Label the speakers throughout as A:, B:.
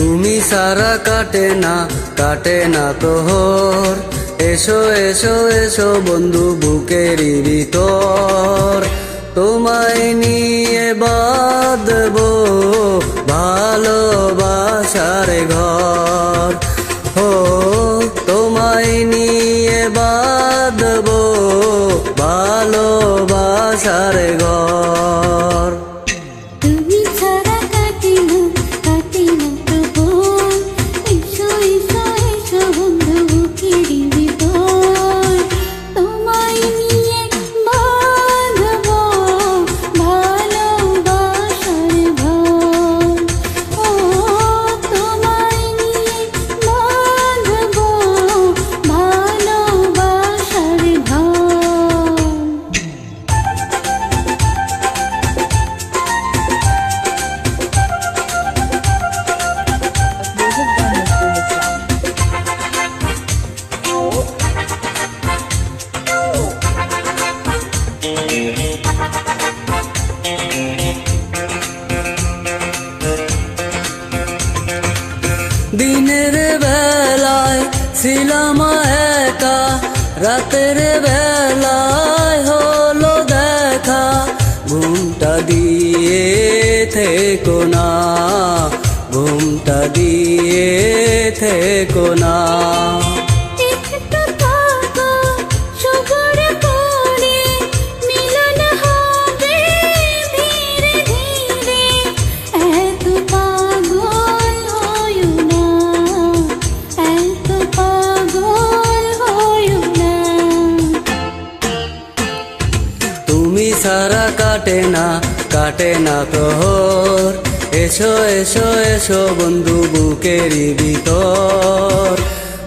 A: তুমি সারা কাটে না তোহর। এসো এসো এসো বন্ধু বুকেরই ভিতর, তোমায় নিয়ে বাঁধবো ভালোবাসার ঘর। ও তোমায় নিয়ে বাঁধবো ভালোবাসার ঘর।
B: তুমি ছাড়া কাটে না তোহর। এসো এসো এসো বন্ধু বুকেরই ভিতর, তোমায় নিয়ে বাঁধবো ভালোবাসার ঘর। ও তোমায় নিয়ে বাঁধবো ভালোবাসার ঘর।
A: দিনের বেলায় ছিলাম একা, রাতের বেলায় হলো দেখা। ঘুমটা দিয়ে থেকো না, ঘুমটা দিয়ে থেকো না।
B: একটু থাকো সবুর করে, মিলন হবে ধীরে ধীরে। এত পাগল হইও না, এত পাগল হইও না।
A: তুমি সারা কাটে না তোহর। এসো এসো এসো বন্ধু বুকেরই ভিতর,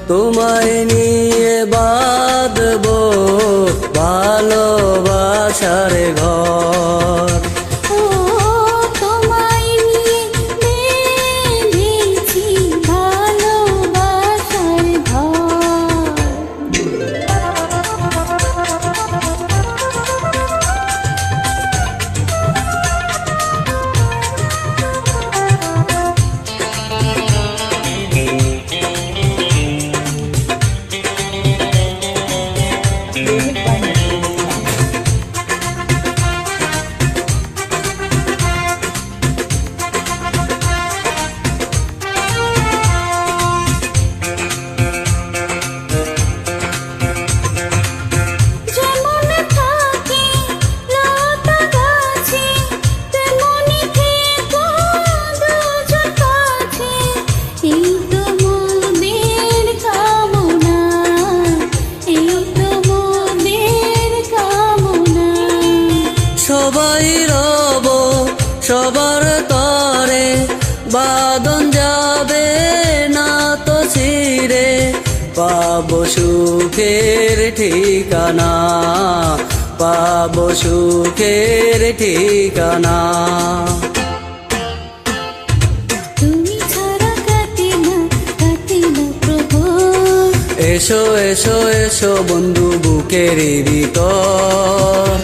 A: তোমায় নিয়ে বাঁধবো ভালোবাসার ঘর।
B: ও তোমায় নিয়ে বেঁধেছি ভালোবাসার ঘর। যেমন থাকে লতা গাছে, তেমনি থেকো দুজন কাছে। এই তো মনের কামনা, এই তো মনের কামনা।
A: সবাই রব সবার তরে, বাঁধন যাবে না তো ছিঁড়ে। পাবো সুখের ঠিকানা, পাবো সুখের ঠিকানা।
B: তুমি ছাড়া কাটে না প্রভু।
A: এসো এসো এসো বন্ধু বুকেরই ভিতর,